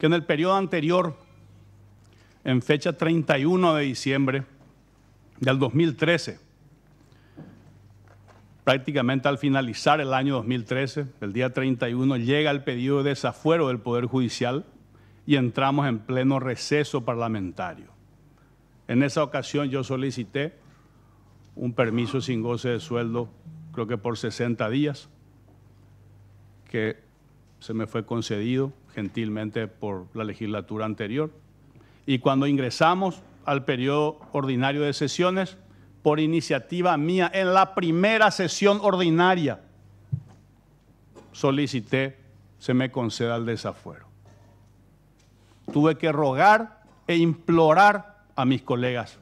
que en el periodo anterior, en fecha 31 de diciembre del 2013, prácticamente al finalizar el año 2013, el día 31, llega el pedido de desafuero del Poder Judicial y entramos en pleno receso parlamentario. En esa ocasión yo solicité un permiso sin goce de sueldo, creo que por 60 días, que se me fue concedido gentilmente por la legislatura anterior. Y cuando ingresamos al periodo ordinario de sesiones, por iniciativa mía, en la primera sesión ordinaria, solicité se me conceda el desafuero. Tuve que rogar e implorar a mis colegas.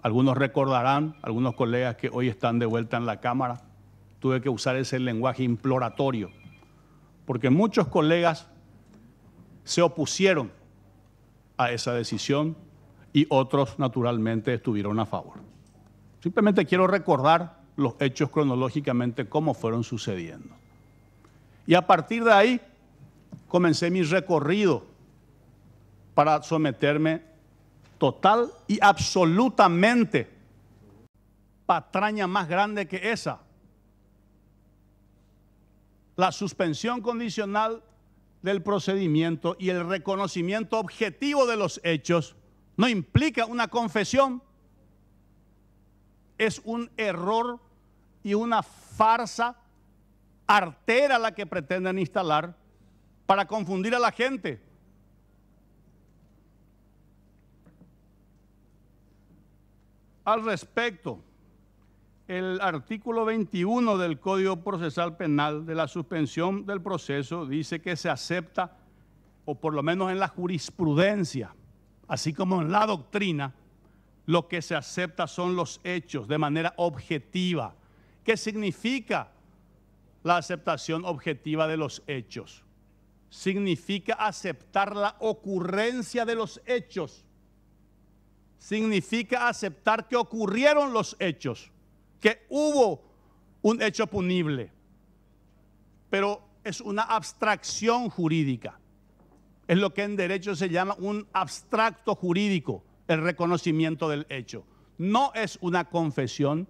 Algunos recordarán, algunos colegas que hoy están de vuelta en la Cámara, tuve que usar ese lenguaje imploratorio, porque muchos colegas se opusieron a esa decisión y otros naturalmente estuvieron a favor. Simplemente quiero recordar los hechos cronológicamente cómo fueron sucediendo. Y a partir de ahí comencé mi recorrido para someterme total y absolutamente, patraña más grande que esa, la suspensión condicional del procedimiento y el reconocimiento objetivo de los hechos no implica una confesión. Es un error y una farsa artera la que pretenden instalar para confundir a la gente. Al respecto, el artículo 21 del Código Procesal Penal de la suspensión del proceso dice que se acepta, o por lo menos en la jurisprudencia, así como en la doctrina, lo que se acepta son los hechos de manera objetiva. ¿Qué significa la aceptación objetiva de los hechos? Significa aceptar la ocurrencia de los hechos. Significa aceptar que ocurrieron los hechos, que hubo un hecho punible, pero es una abstracción jurídica. Es lo que en derecho se llama un abstracto jurídico, el reconocimiento del hecho. No es una confesión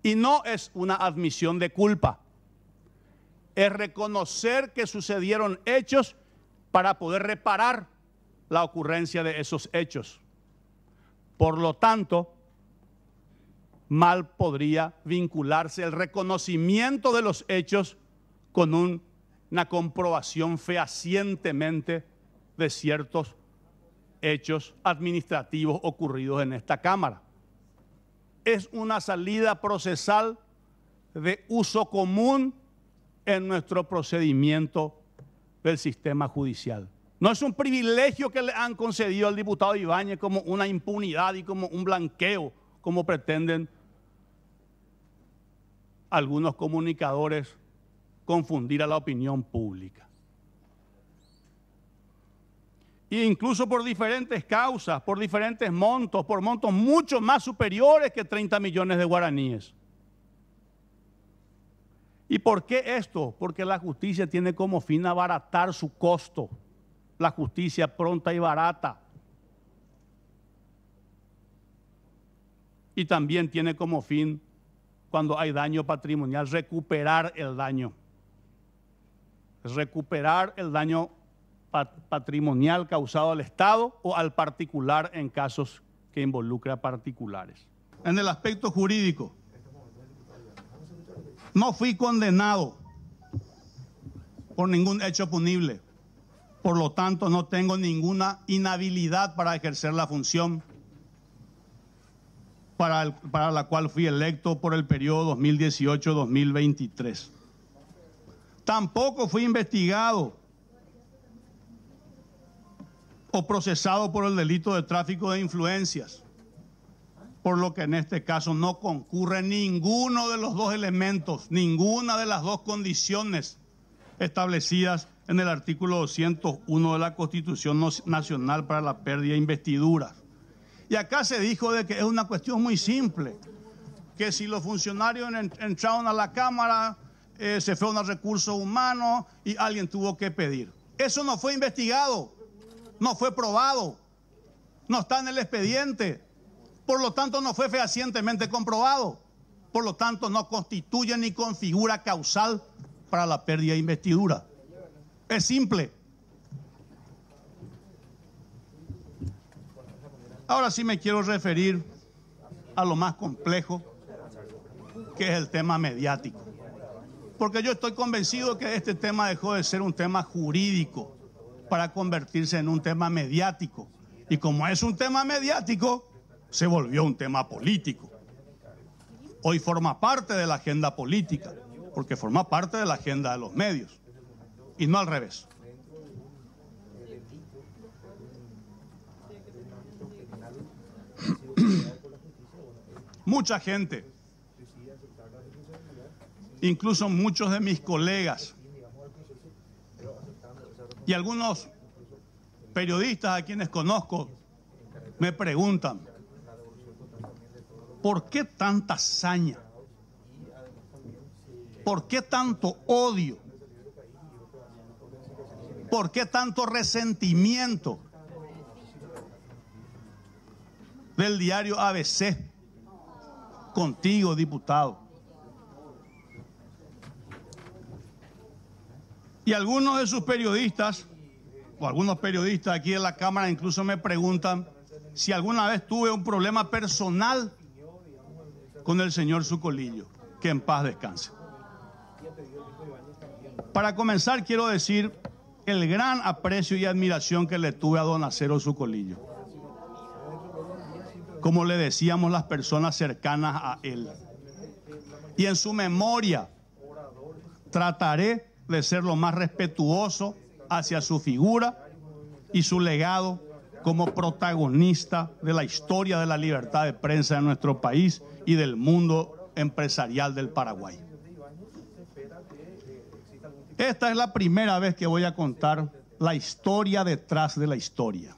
y no es una admisión de culpa. Es reconocer que sucedieron hechos para poder reparar la ocurrencia de esos hechos. Por lo tanto, mal podría vincularse el reconocimiento de los hechos con una comprobación fehacientemente de ciertos hechos administrativos ocurridos en esta Cámara. Es una salida procesal de uso común en nuestro procedimiento del sistema judicial. No es un privilegio que le han concedido al diputado Ibáñez como una impunidad y como un blanqueo, como pretenden algunos comunicadores confundir a la opinión pública. E incluso por diferentes causas, por diferentes montos, por montos mucho más superiores que 30 millones de guaraníes. ¿Y por qué esto? Porque la justicia tiene como fin abaratar su costo. La justicia pronta y barata. Y también tiene como fin, cuando hay daño patrimonial, recuperar el daño. Recuperar el daño patrimonial causado al Estado o al particular en casos que involucra a particulares. En el aspecto jurídico, no fui condenado por ningún hecho punible. Por lo tanto, no tengo ninguna inhabilidad para ejercer la función para la cual fui electo por el periodo 2018-2023. Tampoco fui investigado o procesado por el delito de tráfico de influencias, por lo que en este caso no concurre ninguno de los dos elementos, ninguna de las dos condiciones establecidas en el artículo 201 de la Constitución Nacional para la pérdida de investiduras. Y acá se dijo de que es una cuestión muy simple, que si los funcionarios entraron a la Cámara, se fue a un recurso humano y alguien tuvo que pedir. Eso no fue investigado. no fue probado, no está en el expediente, por lo tanto no fue fehacientemente comprobado, por lo tanto no constituye ni configura causal para la pérdida de investidura. Es simple. Ahora sí me quiero referir a lo más complejo, que es el tema mediático. Porque yo estoy convencido que este tema dejó de ser un tema jurídico para convertirse en un tema mediático. Y como es un tema mediático, se volvió un tema político. Hoy forma parte de la agenda política, porque forma parte de la agenda de los medios, y no al revés. Mucha gente, incluso muchos de mis colegas y algunos periodistas a quienes conozco, me preguntan, ¿por qué tanta saña? ¿Por qué tanto odio? ¿Por qué tanto resentimiento del diario ABC contigo, diputado? Y algunos de sus periodistas, o algunos periodistas aquí en la Cámara incluso me preguntan si alguna vez tuve un problema personal con el señor Zucolillo, que en paz descanse. Para comenzar, quiero decir el gran aprecio y admiración que le tuve a don Acero Zucolillo. Como le decíamos las personas cercanas a él. Y en su memoria trataré de ser lo más respetuoso hacia su figura y su legado como protagonista de la historia de la libertad de prensa de nuestro país y del mundo empresarial del Paraguay. Esta es la primera vez que voy a contar la historia detrás de la historia.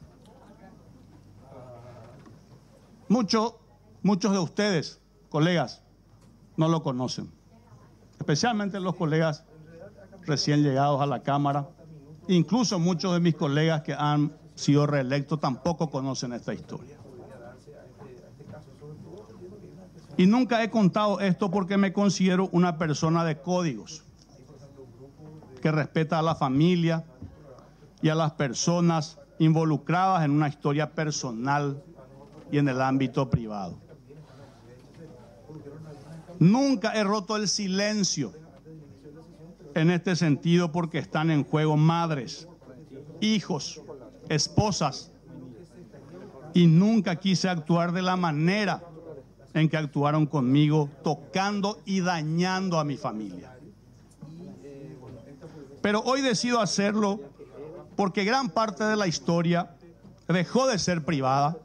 Muchos de ustedes, colegas, no lo conocen, especialmente los colegas recién llegados a la Cámara. Incluso muchos de mis colegas que han sido reelectos tampoco conocen esta historia. Y nunca he contado esto porque me considero una persona de códigos, que respeta a la familia y a las personas involucradas en una historia personal y en el ámbito privado. Nunca he roto el silencio en este sentido porque están en juego madres, hijos, esposas, y nunca quise actuar de la manera en que actuaron conmigo, tocando y dañando a mi familia. Pero hoy decido hacerlo porque gran parte de la historia dejó de ser privada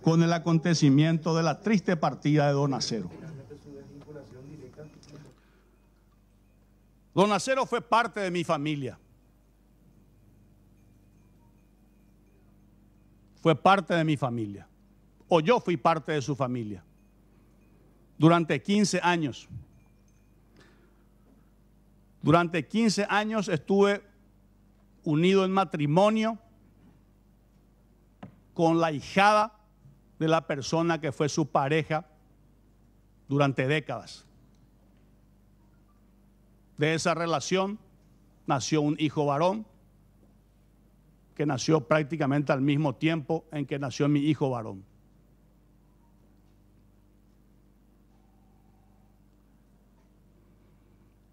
con el acontecimiento de la triste partida de don Acero. Don Acero fue parte de mi familia. Fue parte de mi familia. O yo fui parte de su familia. Durante 15 años. Durante 15 años estuve unido en matrimonio con la ahijada de la persona que fue su pareja durante décadas. De esa relación nació un hijo varón que nació prácticamente al mismo tiempo en que nació mi hijo varón.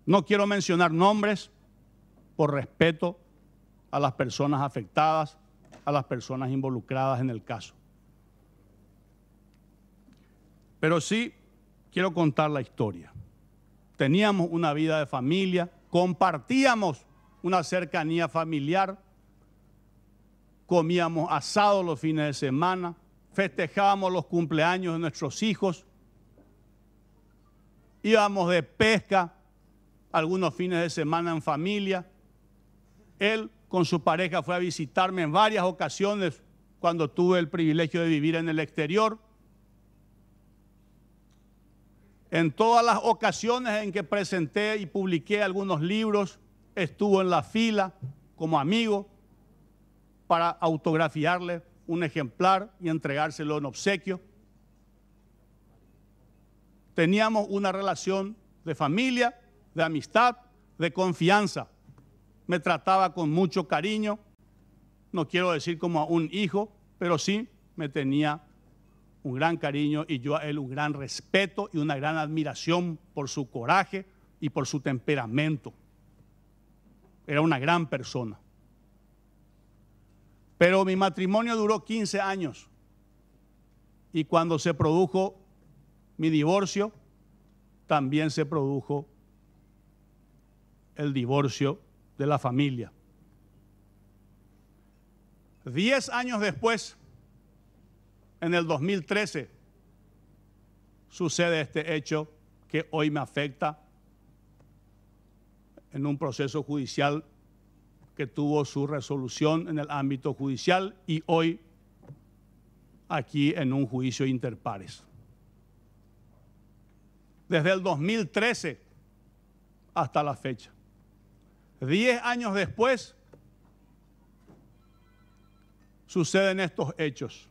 No quiero mencionar nombres por respeto a las personas afectadas, a las personas involucradas en el caso. Pero sí quiero contar la historia. Teníamos una vida de familia, compartíamos una cercanía familiar, comíamos asado los fines de semana, festejábamos los cumpleaños de nuestros hijos, íbamos de pesca algunos fines de semana en familia. Él con su pareja fue a visitarme en varias ocasiones cuando tuve el privilegio de vivir en el exterior. En todas las ocasiones en que presenté y publiqué algunos libros, estuvo en la fila como amigo. para autografiarle un ejemplar y entregárselo en obsequio. Teníamos una relación de familia, de amistad, de confianza. Me trataba con mucho cariño, no quiero decir como a un hijo, pero sí me tenía un gran cariño y yo a él un gran respeto y una gran admiración por su coraje y por su temperamento. Era una gran persona. Pero mi matrimonio duró 15 años y cuando se produjo mi divorcio, también se produjo el divorcio de la familia. 10 años después, en el 2013, sucede este hecho que hoy me afecta en un proceso judicial que tuvo su resolución en el ámbito judicial y hoy aquí en un juicio inter pares. Desde el 2013 hasta la fecha. 10 años después suceden estos hechos.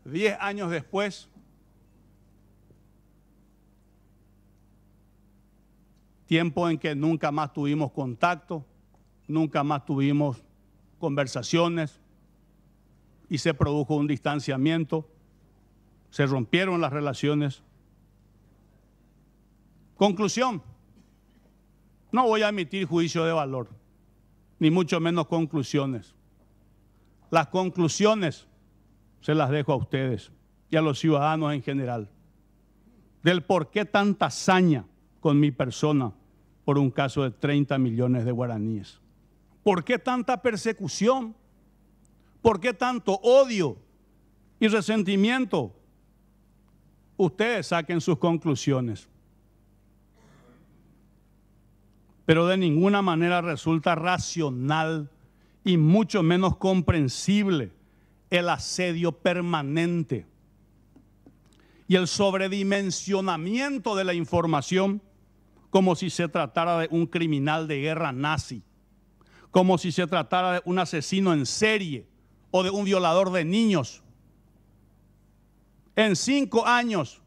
Diez años después, tiempo en que nunca más tuvimos contacto, nunca más tuvimos conversaciones y se produjo un distanciamiento, se rompieron las relaciones. Conclusión, no voy a emitir juicio de valor, ni mucho menos conclusiones. Las conclusiones se las dejo a ustedes y a los ciudadanos en general, del por qué tanta hazaña con mi persona por un caso de 30 millones de guaraníes. ¿Por qué tanta persecución? ¿Por qué tanto odio y resentimiento? Ustedes saquen sus conclusiones. Pero de ninguna manera resulta racional y mucho menos comprensible el asedio permanente y el sobredimensionamiento de la información como si se tratara de un criminal de guerra nazi, como si se tratara de un asesino en serie o de un violador de niños. En 5 años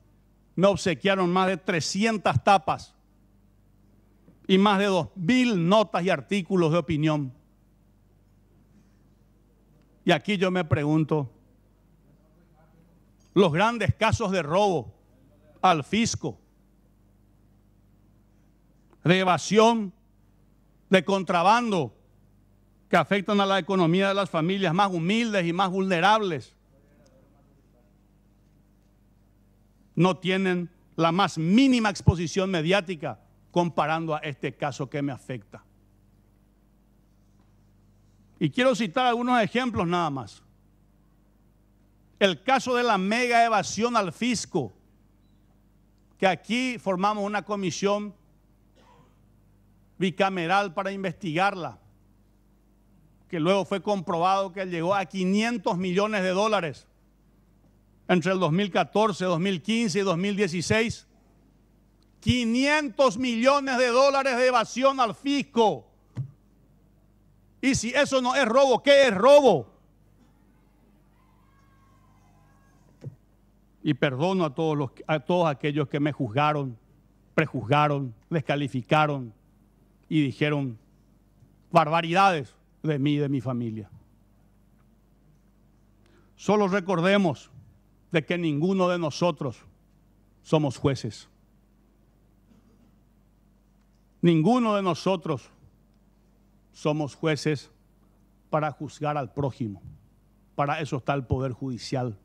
me obsequiaron más de 300 tapas y más de 2.000 notas y artículos de opinión. Y aquí yo me pregunto, los grandes casos de robo al fisco, de evasión, de contrabando, que afectan a la economía de las familias más humildes y más vulnerables, no tienen la más mínima exposición mediática comparando a este caso que me afecta. Y quiero citar algunos ejemplos nada más. El caso de la mega evasión al fisco, que aquí formamos una comisión bicameral para investigarla, que luego fue comprobado que llegó a 500 millones de dólares entre el 2014, 2015 y 2016. 500 millones de dólares de evasión al fisco. Y si eso no es robo, ¿qué es robo? Y perdono a todos aquellos que me juzgaron, prejuzgaron, descalificaron y dijeron barbaridades de mí y de mi familia. Solo recordemos de que ninguno de nosotros somos jueces. Ninguno de nosotros somos jueces para juzgar al prójimo. Para eso está el Poder Judicial.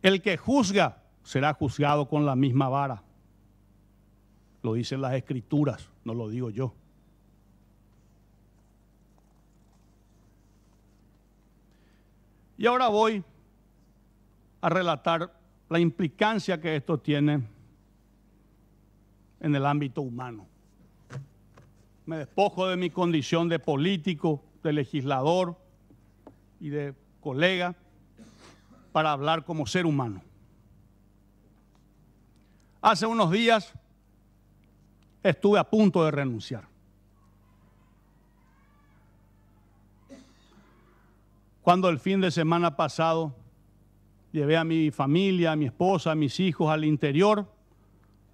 El que juzga será juzgado con la misma vara. Lo dicen las Escrituras, no lo digo yo. Y ahora voy a relatar la implicancia que esto tiene en el ámbito humano. Me despojo de mi condición de político, de legislador y de colega para hablar como ser humano. Hace unos días estuve a punto de renunciar. Cuando el fin de semana pasado llevé a mi familia, a mi esposa, a mis hijos al interior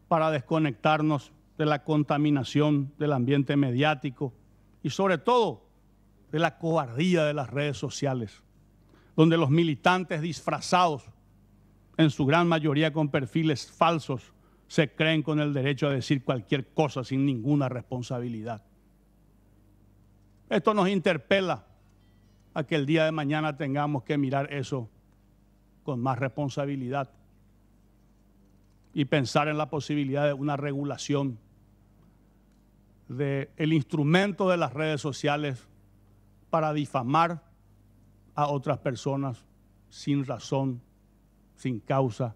para desconectarnos de la contaminación del ambiente mediático y sobre todo de la cobardía de las redes sociales, donde los militantes disfrazados, en su gran mayoría con perfiles falsos, se creen con el derecho a decir cualquier cosa sin ninguna responsabilidad. Esto nos interpela a que el día de mañana tengamos que mirar eso con más responsabilidad y pensar en la posibilidad de una regulación del instrumento de las redes sociales para difamar a otras personas sin razón, sin causa.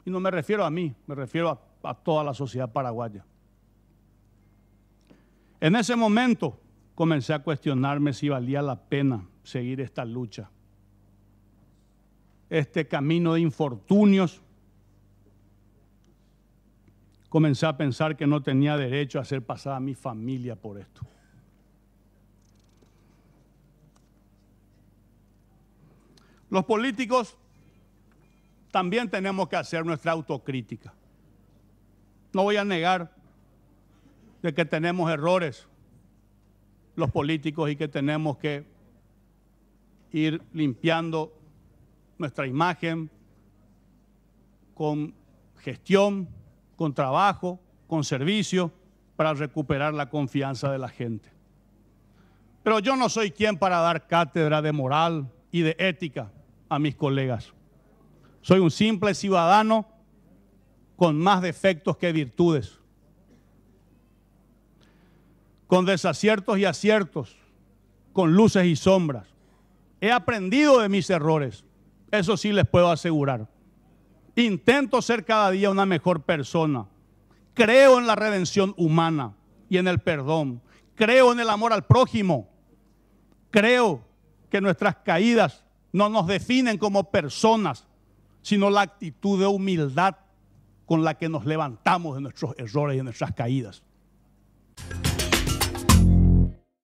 Y no me refiero a mí, me refiero a toda la sociedad paraguaya. En ese momento comencé a cuestionarme si valía la pena seguir esta lucha, este camino de infortunios. Comencé a pensar que no tenía derecho a hacer pasar a mi familia por esto. Los políticos también tenemos que hacer nuestra autocrítica. No voy a negar de que tenemos errores los políticos y que tenemos que ir limpiando nuestra imagen con gestión, con trabajo, con servicio, para recuperar la confianza de la gente. Pero yo no soy quien para dar cátedra de moral y de ética a mis colegas. Soy un simple ciudadano con más defectos que virtudes, con desaciertos y aciertos, con luces y sombras. He aprendido de mis errores, eso sí les puedo asegurar. Intento ser cada día una mejor persona. Creo en la redención humana y en el perdón. Creo en el amor al prójimo. Creo que nuestras caídas no nos definen como personas, sino la actitud de humildad con la que nos levantamos de nuestros errores y de nuestras caídas.